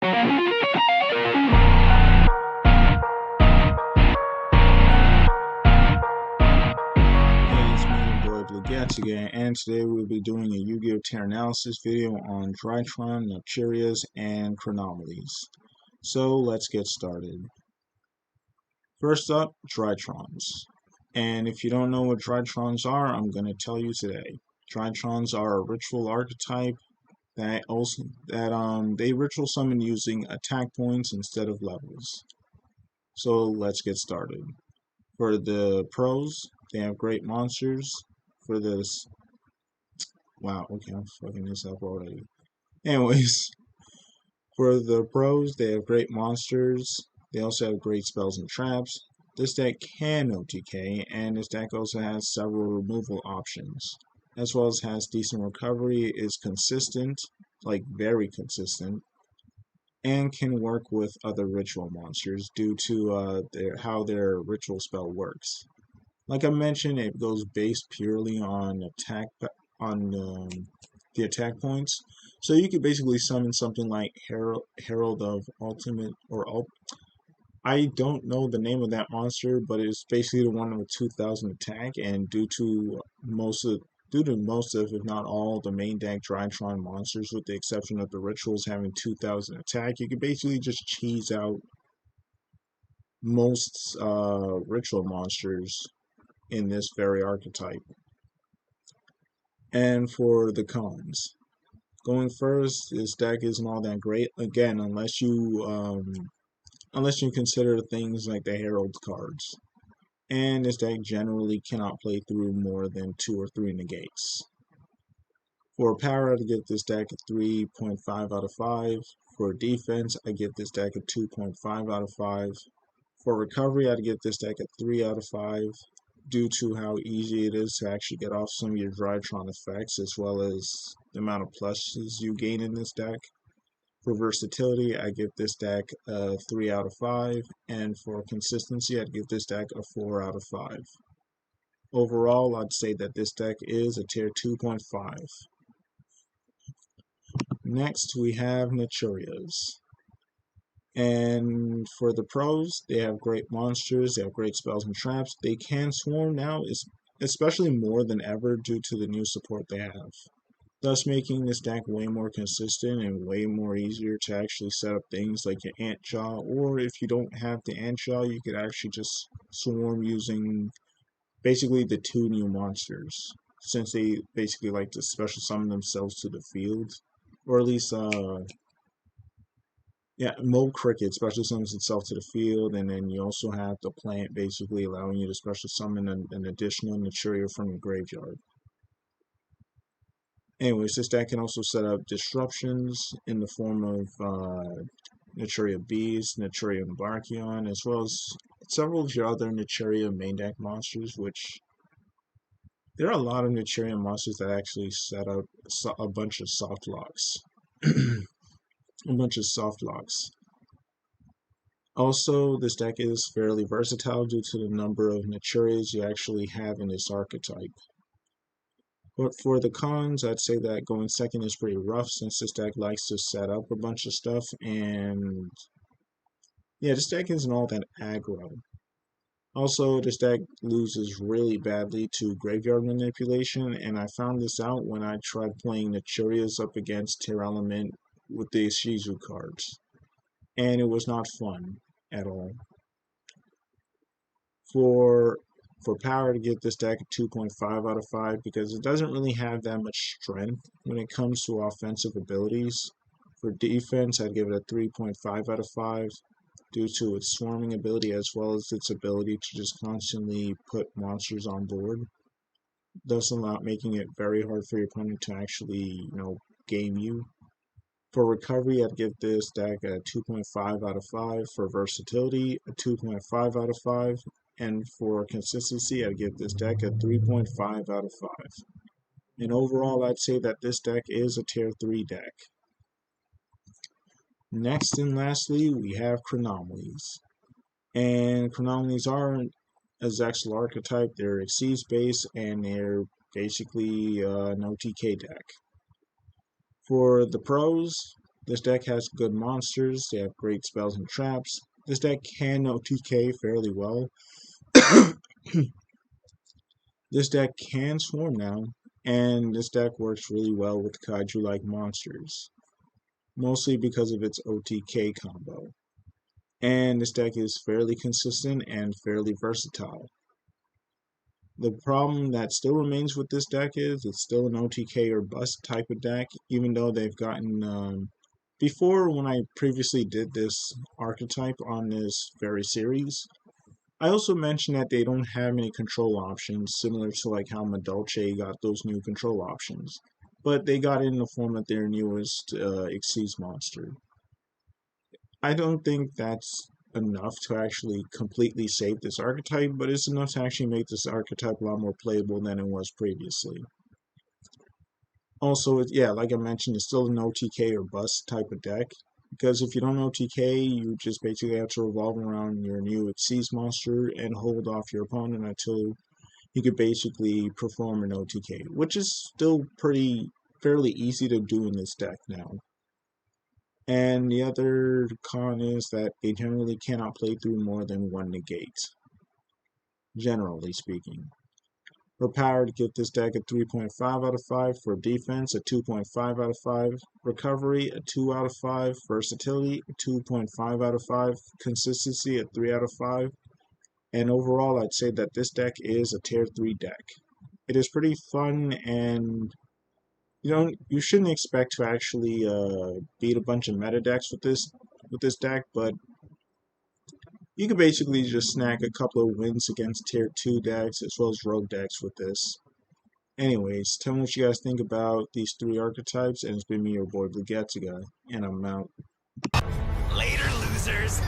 Again, and today we'll be doing a Yu-Gi-Oh! Tier analysis video on Drytrons, Naturias, and Chronomalys. So let's get started. First up, Drytrons. And if you don't know what Drytrons are, I'm going to tell you today. Drytrons are a ritual archetype that they ritual summon using attack points instead of levels. So let's get started. For the pros, they have great monsters. For this, wow, okay, I'm fucking this up already. Anyways, for the pros, they have great monsters. They also have great spells and traps. This deck can OTK, and this deck also has several removal options, as well as has decent recovery, is consistent, like very consistent, and can work with other ritual monsters due to how their ritual spell works. Like I mentioned, it goes based purely on the attack points. So you could basically summon something like Herald of Ultimate I don't know the name of that monster, but it's basically the one with 2,000 attack. And due to most of, if not all, the main deck Drytron monsters, with the exception of the rituals having 2,000 attack, you can basically just cheese out most ritual monsters in this very archetype. And for the cons, going first, this deck isn't all that great. Again, unless you consider things like the Herald cards. And this deck generally cannot play through more than 2 or 3 negates. For power, I'd give this deck a 3.5 out of 5. For defense, I give this deck a 2.5 out of 5. For recovery, I'd give this deck a 3 out of 5. Due to how easy it is to actually get off some of your Drytron effects, as well as the amount of pluses you gain in this deck. For versatility, I give this deck a 3 out of 5, and for consistency, I'd give this deck a 4 out of 5. Overall, I'd say that this deck is a tier 2.5. Next, we have Naturias. And for the pros, they have great monsters, they have great spells and traps. They can swarm now, especially more than ever due to the new support they have, thus making this deck way more consistent and way more easier to actually set up things like your Ant Jaw, or if you don't have the Ant Jaw, you could actually just swarm using basically the 2 new monsters, since they basically like to special summon themselves to the field, or at least Mold Cricket special summons itself to the field, and then you also have the plant basically allowing you to special summon an additional Naturia from your graveyard. Anyways, this deck can also set up disruptions in the form of Naturia Beast, Naturia Embarkion, as well as several of your other Naturia main deck monsters, which there are a lot of Naturia monsters that actually set up a bunch of soft locks. Also, this deck is fairly versatile due to the number of Naturias you actually have in this archetype. But for the cons, I'd say that going second is pretty rough, since this deck likes to set up a bunch of stuff, and yeah, this deck isn't all that aggro. Also, this deck loses really badly to graveyard manipulation, and I found this out when I tried playing Naturias up against Tier Element with the Shizu cards, and it was not fun at all. For power, to give this deck a 2.5 out of 5 because it doesn't really have that much strength when it comes to offensive abilities. For defense, I'd give it a 3.5 out of 5 due to its swarming ability, as well as its ability to just constantly put monsters on board, thus making it very hard for your opponent to actually, game you. For recovery, I'd give this deck a 2.5 out of 5. For versatility, a 2.5 out of 5. And for consistency, I'd give this deck a 3.5 out of 5. And overall, I'd say that this deck is a tier 3 deck. Next and lastly, we have Chronomalys. And Chronomalys are a Zexal archetype. They're Xyz base, and they're basically an OTK deck. For the pros, This deck has good monsters, they have great spells and traps. This deck can OTK fairly well. This deck can swarm now, and this deck works really well with kaiju-like monsters, mostly because of its OTK combo. And this deck is fairly consistent and fairly versatile. The problem that still remains with this deck is it's still an OTK or bust type of deck, even though they've gotten before, when I previously did this archetype on this very series, I also mentioned that they don't have any control options, similar to like how Madolche got those new control options. But they got it in the form of their newest Xyz monster. I don't think that's enough to actually completely save this archetype, but it's enough to actually make this archetype a lot more playable than it was previously. Also, yeah, like I mentioned, it's still an OTK or bust type of deck, because if you don't OTK, you just basically have to revolve around your new Xyz monster and hold off your opponent until you could basically perform an OTK, which is still fairly easy to do in this deck now. And the other con is that they generally cannot play through more than one negate, generally speaking. For power, to give this deck a 3.5 out of 5. For defense, a 2.5 out of 5. Recovery, a 2 out of 5. Versatility, a 2.5 out of 5. Consistency, a 3 out of 5. And overall, I'd say that this deck is a tier 3 deck. It is pretty fun, and you shouldn't expect to actually beat a bunch of meta decks with this deck, but you can basically just snag a couple of wins against tier 2 decks as well as rogue decks with this. Anyways, tell me what you guys think about these 3 archetypes, and it's been me, your boy Blue Gatsuga, and I'm out. Later, losers!